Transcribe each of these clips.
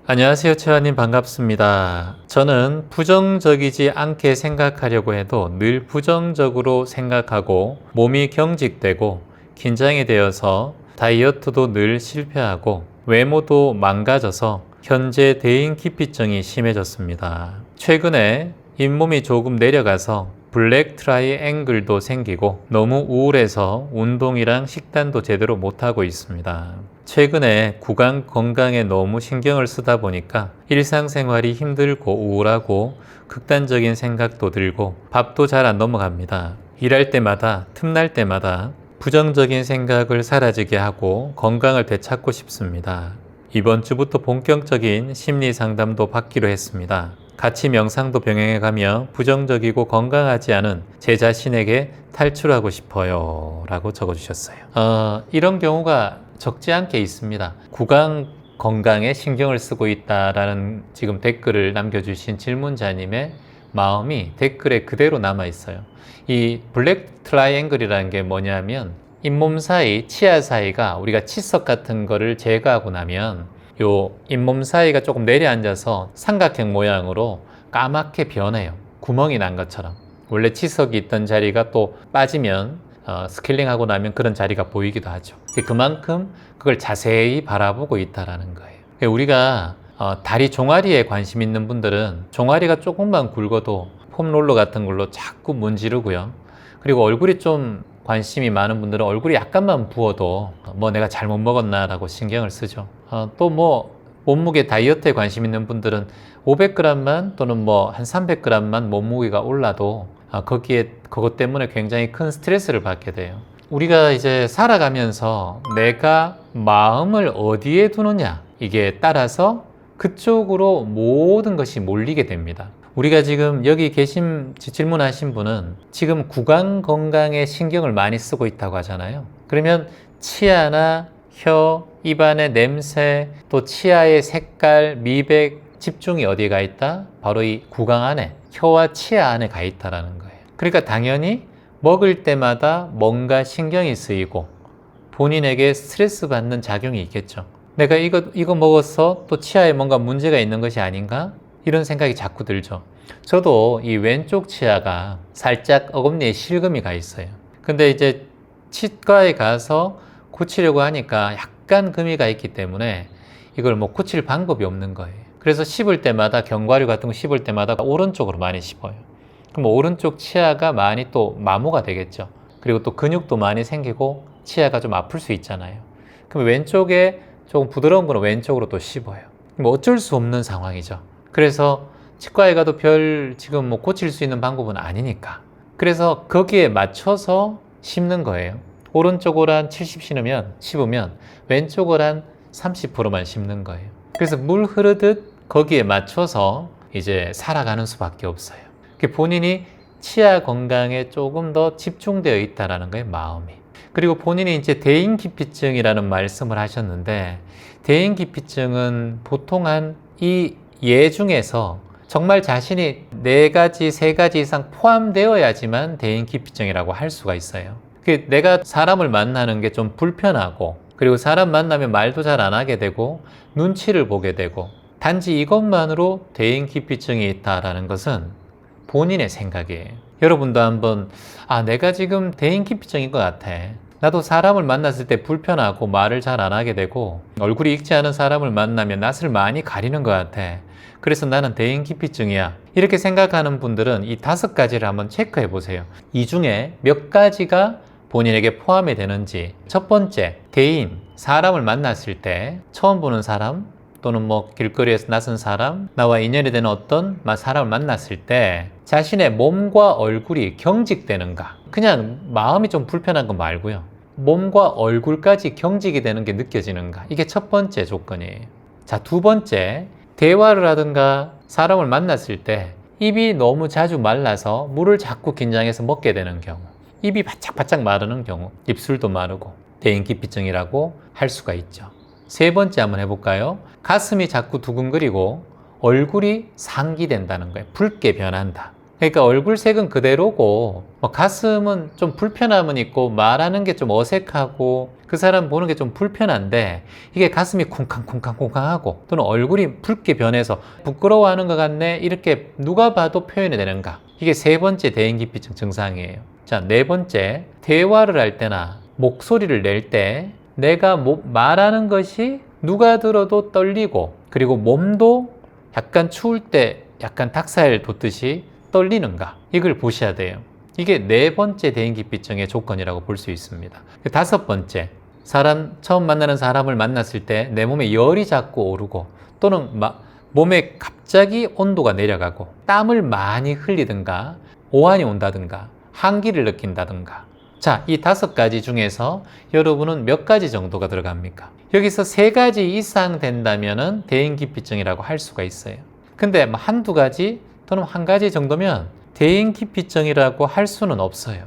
안녕하세요, 최환님 반갑습니다. 저는 부정적이지 않게 생각하려고 해도 늘 부정적으로 생각하고 몸이 경직되고 긴장이 되어서 다이어트도 늘 실패하고 외모도 망가져서 현재 대인기피증이 심해졌습니다. 최근에 잇몸이 조금 내려가서 블랙 트라이앵글도 생기고 너무 우울해서 운동이랑 식단도 제대로 못하고 있습니다. 최근에 구강 건강에 너무 신경을 쓰다 보니까 일상생활이 힘들고 우울하고 극단적인 생각도 들고 밥도 잘 안 넘어갑니다. 일할 때마다 틈날 때마다 부정적인 생각을 사라지게 하고 건강을 되찾고 싶습니다. 이번 주부터 본격적인 심리 상담도 받기로 했습니다. 같이 명상도 병행해가며 부정적이고 건강하지 않은 제 자신에게 탈출하고 싶어요 라고 적어주셨어요. 이런 경우가 적지 않게 있습니다. 구강 건강에 신경을 쓰고 있다라는 지금 댓글을 남겨주신 질문자님의 마음이 댓글에 그대로 남아 있어요. 이 블랙 트라이앵글이라는 게 뭐냐면 잇몸 사이, 치아 사이가 우리가 치석 같은 거를 제거하고 나면 요 잇몸 사이가 조금 내려앉아서 삼각형 모양으로 까맣게 변해요. 구멍이 난 것처럼. 원래 치석이 있던 자리가 또 빠지면 스케일링하고 나면 그런 자리가 보이기도 하죠. 그만큼 그걸 자세히 바라보고 있다라는 거예요. 우리가 다리 종아리에 관심 있는 분들은 종아리가 조금만 굵어도 폼롤러 같은 걸로 자꾸 문지르고요. 그리고 얼굴이 좀 관심이 많은 분들은 얼굴이 약간만 부어도 뭐 내가 잘못 먹었나 라고 신경을 쓰죠. 또 뭐 몸무게 다이어트에 관심 있는 분들은 500g만 또는 뭐 한 300g만 몸무게가 올라도 거기에 그것 때문에 굉장히 큰 스트레스를 받게 돼요. 우리가 이제 살아가면서 내가 마음을 어디에 두느냐 이게 따라서 그쪽으로 모든 것이 몰리게 됩니다. 우리가 지금 여기 질문하신 분은 지금 구강 건강에 신경을 많이 쓰고 있다고 하잖아요. 그러면 치아나 혀, 입안의 냄새, 또 치아의 색깔, 미백, 집중이 어디에 가 있다? 바로 이 구강 안에, 혀와 치아 안에 가 있다라는 거예요. 그러니까 당연히 먹을 때마다 뭔가 신경이 쓰이고 본인에게 스트레스 받는 작용이 있겠죠. 내가 이거 먹어서 또 치아에 뭔가 문제가 있는 것이 아닌가? 이런 생각이 자꾸 들죠. 저도 이 왼쪽 치아가 살짝 어금니에 실금이 가 있어요. 근데 이제 치과에 가서 고치려고 하니까 약간 금이 가 있기 때문에 이걸 뭐 고칠 방법이 없는 거예요. 그래서 씹을 때마다 견과류 같은 거 씹을 때마다 오른쪽으로 많이 씹어요. 그럼 오른쪽 치아가 많이 또 마모가 되겠죠. 그리고 또 근육도 많이 생기고 치아가 좀 아플 수 있잖아요. 그럼 왼쪽에 조금 부드러운 거는 왼쪽으로 또 씹어요. 뭐 어쩔 수 없는 상황이죠. 그래서 치과에 가도 지금 뭐 고칠 수 있는 방법은 아니니까. 그래서 거기에 맞춰서 씹는 거예요. 오른쪽으로 한 70 씹으면 왼쪽으로 한 30%만 씹는 거예요. 그래서 물 흐르듯 거기에 맞춰서 이제 살아가는 수밖에 없어요. 본인이 치아 건강에 조금 더 집중되어 있다라는 거예요, 마음이. 그리고 본인이 이제 대인기피증이라는 말씀을 하셨는데, 대인기피증은 보통 한 이 예 중에서 정말 자신이 4가지, 3가지 이상 포함되어야지만 대인기피증이라고 할 수가 있어요. 내가 사람을 만나는 게 좀 불편하고, 그리고 사람 만나면 말도 잘 안 하게 되고 눈치를 보게 되고, 단지 이것만으로 대인기피증이 있다라는 것은 본인의 생각이에요. 여러분도 한번 내가 지금 대인기피증인 것 같아. 나도 사람을 만났을 때 불편하고 말을 잘 안 하게 되고 얼굴이 익지 않은 사람을 만나면 낯을 많이 가리는 것 같아. 그래서 나는 대인기피증이야. 이렇게 생각하는 분들은 이 5가지를 한번 체크해 보세요. 이 중에 몇 가지가 본인에게 포함이 되는지. 첫 번째, 대인, 사람을 만났을 때 처음 보는 사람 또는 뭐 길거리에서 낯선 사람, 나와 인연이 되는 어떤 사람을 만났을 때 자신의 몸과 얼굴이 경직되는가? 그냥 마음이 좀 불편한 거 말고요. 몸과 얼굴까지 경직이 되는 게 느껴지는가? 이게 첫 번째 조건이에요. 자, 두 번째, 대화를 하든가 사람을 만났을 때 입이 너무 자주 말라서 물을 자꾸 긴장해서 먹게 되는 경우, 입이 바짝바짝 마르는 경우, 입술도 마르고 대인기피증이라고 할 수가 있죠. 세 번째 한번 해볼까요? 가슴이 자꾸 두근거리고 얼굴이 상기된다는 거예요. 붉게 변한다. 그러니까 얼굴색은 그대로고 가슴은 좀 불편함은 있고 말하는 게 좀 어색하고 그 사람 보는 게 좀 불편한데 이게 가슴이 쿵쾅쿵쾅쿵쾅하고 또는 얼굴이 붉게 변해서 부끄러워하는 것 같네 이렇게 누가 봐도 표현이 되는가. 이게 세 번째 대인기피증 증상이에요. 자, 네 번째, 대화를 할 때나 목소리를 낼 때 내가 말하는 것이 누가 들어도 떨리고 그리고 몸도 약간 추울 때 약간 닭살 돋듯이 떨리는가, 이걸 보셔야 돼요. 이게 네 번째 대인기피증의 조건이라고 볼 수 있습니다. 다섯 번째, 처음 만나는 사람을 만났을 때 내 몸에 열이 자꾸 오르고 또는 몸에 갑자기 온도가 내려가고 땀을 많이 흘리든가 오한이 온다든가 한기를 느낀다든가. 자, 이 다섯 가지 중에서 여러분은 몇 가지 정도가 들어갑니까? 여기서 세 가지 이상 된다면은 대인기피증이라고 할 수가 있어요. 근데 한두 가지 또는 한 가지 정도면 대인기피증이라고 할 수는 없어요.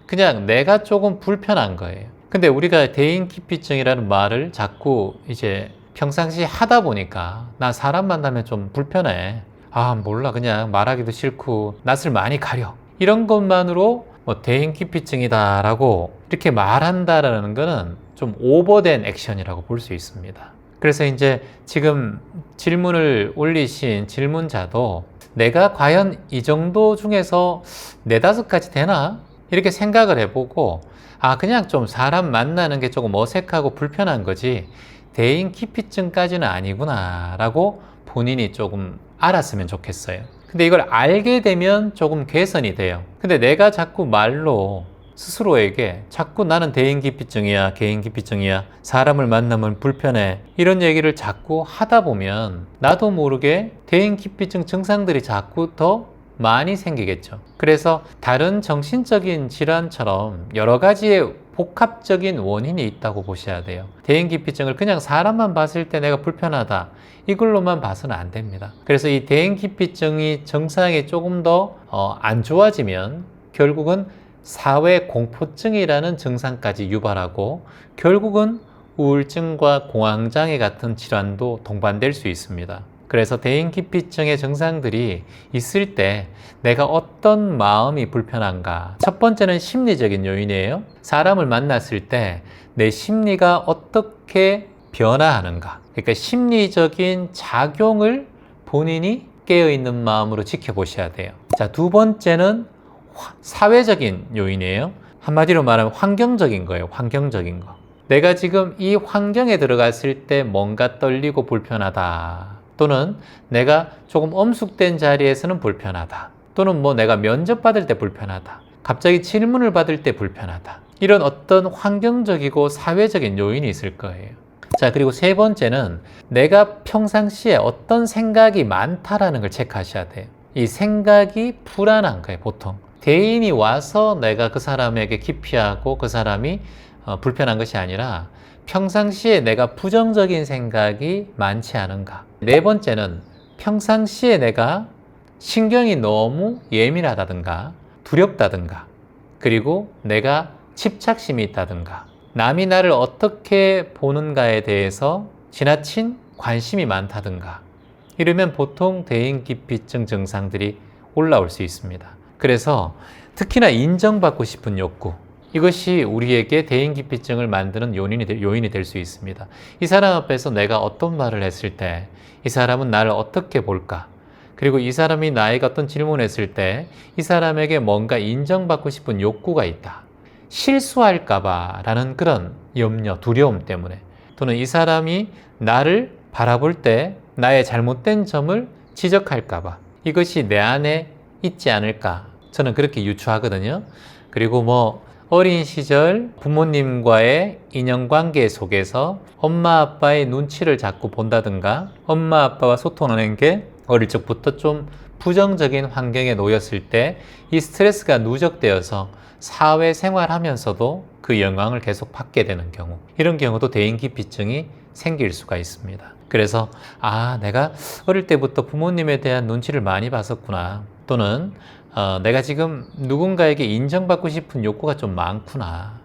그냥 내가 조금 불편한 거예요. 근데 우리가 대인기피증이라는 말을 자꾸 이제 평상시에 하다 보니까 나 사람 만나면 좀 불편해. 아, 몰라. 그냥 말하기도 싫고 낯을 많이 가려. 이런 것만으로 대인기피증이다 라고 이렇게 말한다라는 거는 좀 오버된 액션이라고 볼 수 있습니다. 그래서 이제 지금 질문을 올리신 질문자도 내가 과연 이 정도 중에서 네다섯 가지 되나? 이렇게 생각을 해보고 그냥 좀 사람 만나는 게 조금 어색하고 불편한 거지 대인기피증까지는 아니구나 라고 본인이 조금 알았으면 좋겠어요. 근데 이걸 알게 되면 조금 개선이 돼요. 근데 내가 자꾸 말로 스스로에게 자꾸 나는 대인기피증이야, 개인기피증이야, 사람을 만나면 불편해 이런 얘기를 자꾸 하다 보면 나도 모르게 대인기피증 증상들이 자꾸 더 많이 생기겠죠. 그래서 다른 정신적인 질환처럼 여러 가지의 복합적인 원인이 있다고 보셔야 돼요. 대인기피증을 그냥 사람만 봤을 때 내가 불편하다 이걸로만 봐서는 안 됩니다. 그래서 이 대인기피증이 증상이 조금 더 안 좋아지면 결국은 사회공포증이라는 증상까지 유발하고 결국은 우울증과 공황장애 같은 질환도 동반될 수 있습니다. 그래서 대인기피증의 증상들이 있을 때 내가 어떤 마음이 불편한가. 첫 번째는 심리적인 요인이에요. 사람을 만났을 때 내 심리가 어떻게 변화하는가. 그러니까 심리적인 작용을 본인이 깨어있는 마음으로 지켜보셔야 돼요. 자, 두 번째는 사회적인 요인이에요. 한마디로 말하면 환경적인 거예요. 환경적인 거. 내가 지금 이 환경에 들어갔을 때 뭔가 떨리고 불편하다. 또는 내가 조금 엄숙된 자리에서는 불편하다. 또는 내가 면접 받을 때 불편하다. 갑자기 질문을 받을 때 불편하다. 이런 어떤 환경적이고 사회적인 요인이 있을 거예요. 자, 그리고 세 번째는 내가 평상시에 어떤 생각이 많다라는 걸 체크하셔야 돼요. 이 생각이 불안한 거예요, 보통. 대인이 와서 내가 그 사람에게 기피하고 그 사람이 불편한 것이 아니라 평상시에 내가 부정적인 생각이 많지 않은가. 네 번째는 평상시에 내가 신경이 너무 예민하다든가 두렵다든가 그리고 내가 집착심이 있다든가 남이 나를 어떻게 보는가에 대해서 지나친 관심이 많다든가 이러면 보통 대인기피증 증상들이 올라올 수 있습니다. 그래서 특히나 인정받고 싶은 욕구, 이것이 우리에게 대인기피증을 만드는 요인이 될 수 있습니다. 이 사람 앞에서 내가 어떤 말을 했을 때 이 사람은 나를 어떻게 볼까? 그리고 이 사람이 나에게 어떤 질문을 했을 때 이 사람에게 뭔가 인정받고 싶은 욕구가 있다. 실수할까봐 라는 그런 염려, 두려움 때문에 또는 이 사람이 나를 바라볼 때 나의 잘못된 점을 지적할까봐 이것이 내 안에 있지 않을까? 저는 그렇게 유추하거든요. 그리고 어린 시절 부모님과의 인연관계 속에서 엄마 아빠의 눈치를 자꾸 본다든가 엄마 아빠와 소통하는 게 어릴 적부터 좀 부정적인 환경에 놓였을 때 이 스트레스가 누적되어서 사회생활하면서도 그 영향을 계속 받게 되는 경우, 이런 경우도 대인기피증이 생길 수가 있습니다. 그래서 내가 어릴 때부터 부모님에 대한 눈치를 많이 봤었구나, 또는 내가 지금 누군가에게 인정받고 싶은 욕구가 좀 많구나.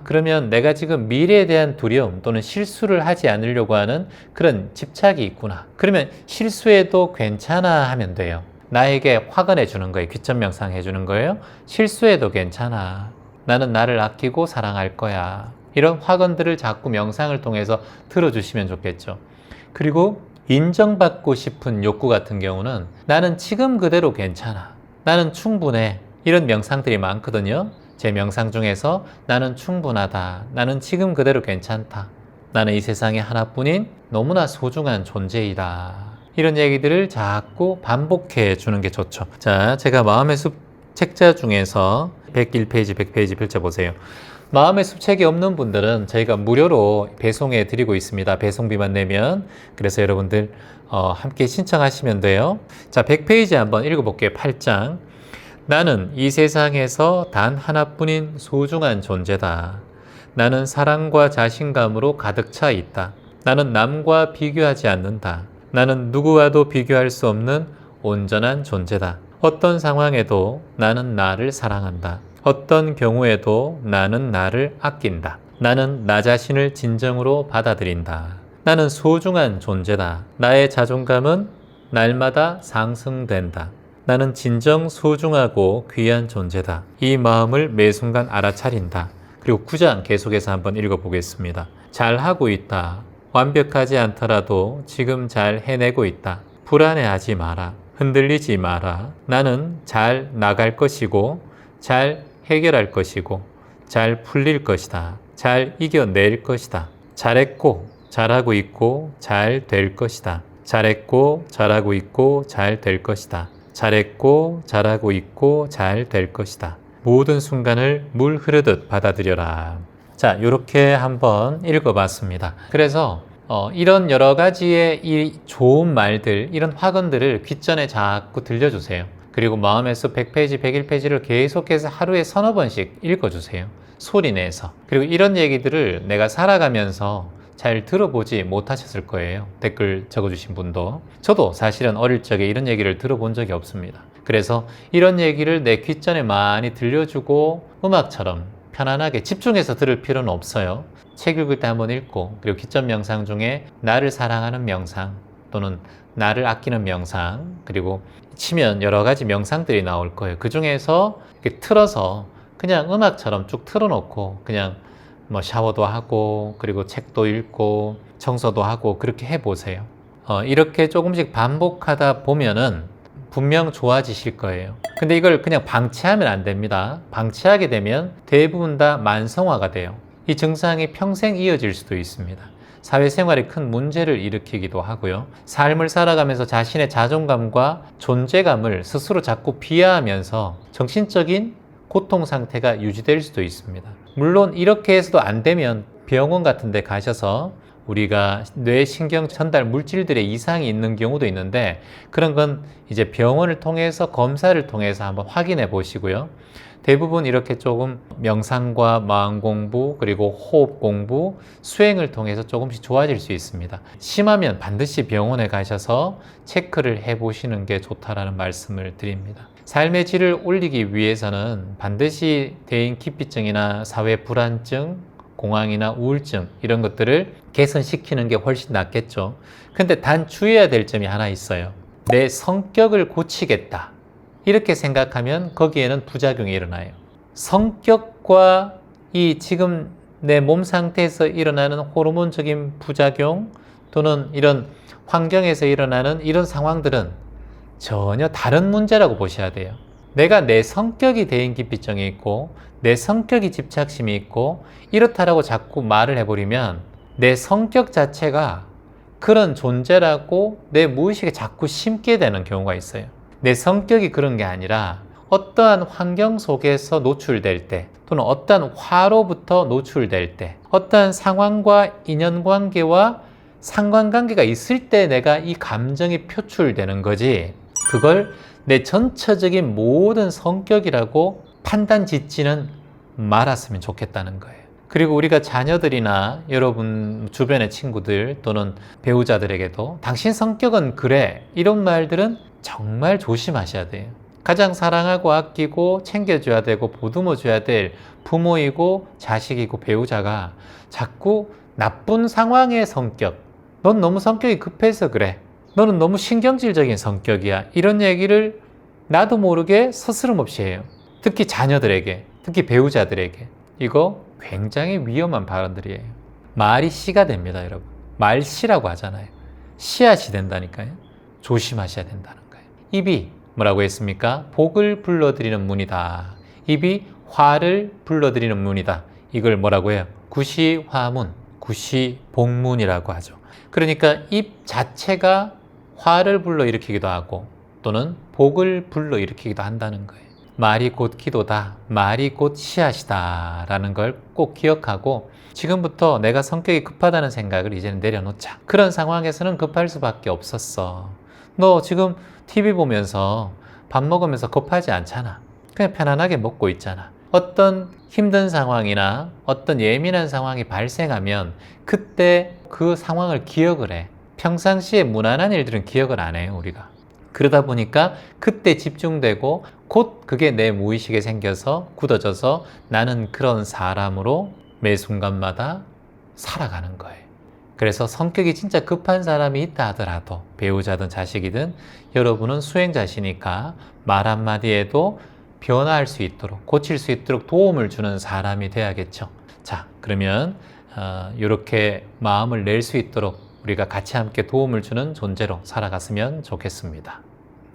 그러면 내가 지금 미래에 대한 두려움 또는 실수를 하지 않으려고 하는 그런 집착이 있구나. 그러면 실수해도 괜찮아 하면 돼요. 나에게 화근해 주는 거예요. 귀점 명상해 주는 거예요. 실수해도 괜찮아. 나는 나를 아끼고 사랑할 거야. 이런 화근들을 자꾸 명상을 통해서 들어주시면 좋겠죠. 그리고 인정받고 싶은 욕구 같은 경우는 나는 지금 그대로 괜찮아. 나는 충분해. 이런 명상들이 많거든요. 제 명상 중에서 나는 충분하다. 나는 지금 그대로 괜찮다. 나는 이 세상에 하나뿐인 너무나 소중한 존재이다. 이런 얘기들을 자꾸 반복해 주는 게 좋죠. 자, 제가 마음의 숲 책자 중에서 101페이지, 100페이지 펼쳐보세요. 마음의 숲 책이 없는 분들은 저희가 무료로 배송해 드리고 있습니다. 배송비만 내면. 그래서 여러분들 함께 신청하시면 돼요. 자, 100페이지 한번 읽어볼게요. 8장. 나는 이 세상에서 단 하나뿐인 소중한 존재다. 나는 사랑과 자신감으로 가득 차 있다. 나는 남과 비교하지 않는다. 나는 누구와도 비교할 수 없는 온전한 존재다. 어떤 상황에도 나는 나를 사랑한다. 어떤 경우에도 나는 나를 아낀다. 나는 나 자신을 진정으로 받아들인다. 나는 소중한 존재다. 나의 자존감은 날마다 상승된다. 나는 진정 소중하고 귀한 존재다. 이 마음을 매 순간 알아차린다. 그리고 9장 계속해서 한번 읽어보겠습니다. 잘하고 있다. 완벽하지 않더라도 지금 잘 해내고 있다. 불안해하지 마라. 흔들리지 마라. 나는 잘 나갈 것이고 잘 해결할 것이고 잘 풀릴 것이다. 잘 이겨낼 것이다. 잘했고 잘하고 있고 잘 될 것이다. 잘했고 잘하고 있고 잘 될 것이다. 잘했고 잘하고 있고 잘 될 것이다. 모든 순간을 물 흐르듯 받아들여라. 자, 이렇게 한번 읽어봤습니다. 그래서 이런 여러 가지의 이 좋은 말들, 이런 화근들을 귓전에 자꾸 들려주세요. 그리고 마음에서 100페이지, 101페이지를 계속해서 하루에 서너 번씩 읽어주세요. 소리내서. 그리고 이런 얘기들을 내가 살아가면서 잘 들어보지 못하셨을 거예요. 댓글 적어주신 분도. 저도 사실은 어릴 적에 이런 얘기를 들어본 적이 없습니다. 그래서 이런 얘기를 내 귓전에 많이 들려주고 음악처럼 편안하게 집중해서 들을 필요는 없어요. 책 읽을 때 한번 읽고, 그리고 귓전 명상 중에 나를 사랑하는 명상 또는 나를 아끼는 명상, 그리고 치면 여러 가지 명상들이 나올 거예요. 그 중에서 이렇게 틀어서 그냥 음악처럼 쭉 틀어놓고 그냥 뭐 샤워도 하고 그리고 책도 읽고 청소도 하고 그렇게 해보세요. 이렇게 조금씩 반복하다 보면은 분명 좋아지실 거예요. 근데 이걸 그냥 방치하면 안 됩니다. 방치하게 되면 대부분 다 만성화가 돼요. 이 증상이 평생 이어질 수도 있습니다. 사회생활에 큰 문제를 일으키기도 하고요. 삶을 살아가면서 자신의 자존감과 존재감을 스스로 자꾸 비하하면서 정신적인 고통 상태가 유지될 수도 있습니다. 물론 이렇게 해서도 안 되면 병원 같은 데 가셔서 우리가 뇌신경 전달 물질들의 이상이 있는 경우도 있는데, 그런 건 이제 병원을 통해서 검사를 통해서 한번 확인해 보시고요. 대부분 이렇게 조금 명상과 마음 공부 그리고 호흡 공부, 수행을 통해서 조금씩 좋아질 수 있습니다. 심하면 반드시 병원에 가셔서 체크를 해 보시는 게 좋다라는 말씀을 드립니다. 삶의 질을 올리기 위해서는 반드시 대인 기피증이나 사회 불안증, 공황이나 우울증 이런 것들을 개선시키는 게 훨씬 낫겠죠. 근데 단 주의해야 될 점이 하나 있어요. 내 성격을 고치겠다 이렇게 생각하면 거기에는 부작용이 일어나요. 성격과 이 지금 내 몸 상태에서 일어나는 호르몬적인 부작용 또는 이런 환경에서 일어나는 이런 상황들은 전혀 다른 문제라고 보셔야 돼요. 내가 내 성격이 대인기피증이 있고 내 성격이 집착심이 있고 이렇다라고 자꾸 말을 해버리면 내 성격 자체가 그런 존재라고 내 무의식에 자꾸 심게 되는 경우가 있어요. 내 성격이 그런 게 아니라 어떠한 환경 속에서 노출될 때 또는 어떠한 화로부터 노출될 때 어떠한 상황과 인연관계와 상관관계가 있을 때 내가 이 감정이 표출되는 거지, 그걸 내 전체적인 모든 성격이라고 판단 짓지는 말았으면 좋겠다는 거예요. 그리고 우리가 자녀들이나 여러분 주변의 친구들 또는 배우자들에게도 당신 성격은 그래 이런 말들은 정말 조심하셔야 돼요. 가장 사랑하고 아끼고 챙겨줘야 되고 보듬어줘야 될 부모이고 자식이고 배우자가 자꾸 나쁜 상황의 성격, 넌 너무 성격이 급해서 그래, 너는 너무 신경질적인 성격이야, 이런 얘기를 나도 모르게 스스럼 없이 해요. 특히 자녀들에게, 특히 배우자들에게. 이거 굉장히 위험한 발언들이에요. 말이 씨가 됩니다, 여러분. 말씨라고 하잖아요. 씨앗이 된다니까요. 조심하셔야 된다는 거예요. 입이 뭐라고 했습니까? 복을 불러들이는 문이다. 입이 화를 불러들이는 문이다. 이걸 뭐라고 해요? 구시화문, 구시복문이라고 하죠. 그러니까 입 자체가 화를 불러일으키기도 하고 또는 복을 불러일으키기도 한다는 거예요. 말이 곧 기도다, 말이 곧 씨앗이다 라는 걸 꼭 기억하고 지금부터 내가 성격이 급하다는 생각을 이제는 내려놓자. 그런 상황에서는 급할 수밖에 없었어. 너 지금 TV 보면서 밥 먹으면서 급하지 않잖아. 그냥 편안하게 먹고 있잖아. 어떤 힘든 상황이나 어떤 예민한 상황이 발생하면 그때 그 상황을 기억을 해. 평상시에 무난한 일들은 기억을 안 해요, 우리가. 그러다 보니까 그때 집중되고 곧 그게 내 무의식에 생겨서 굳어져서 나는 그런 사람으로 매 순간마다 살아가는 거예요. 그래서 성격이 진짜 급한 사람이 있다 하더라도 배우자든 자식이든 여러분은 수행자시니까 말 한마디에도 변화할 수 있도록 고칠 수 있도록 도움을 주는 사람이 돼야겠죠. 자, 그러면 이렇게 마음을 낼 수 있도록 우리가 같이 함께 도움을 주는 존재로 살아갔으면 좋겠습니다.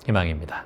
희망입니다.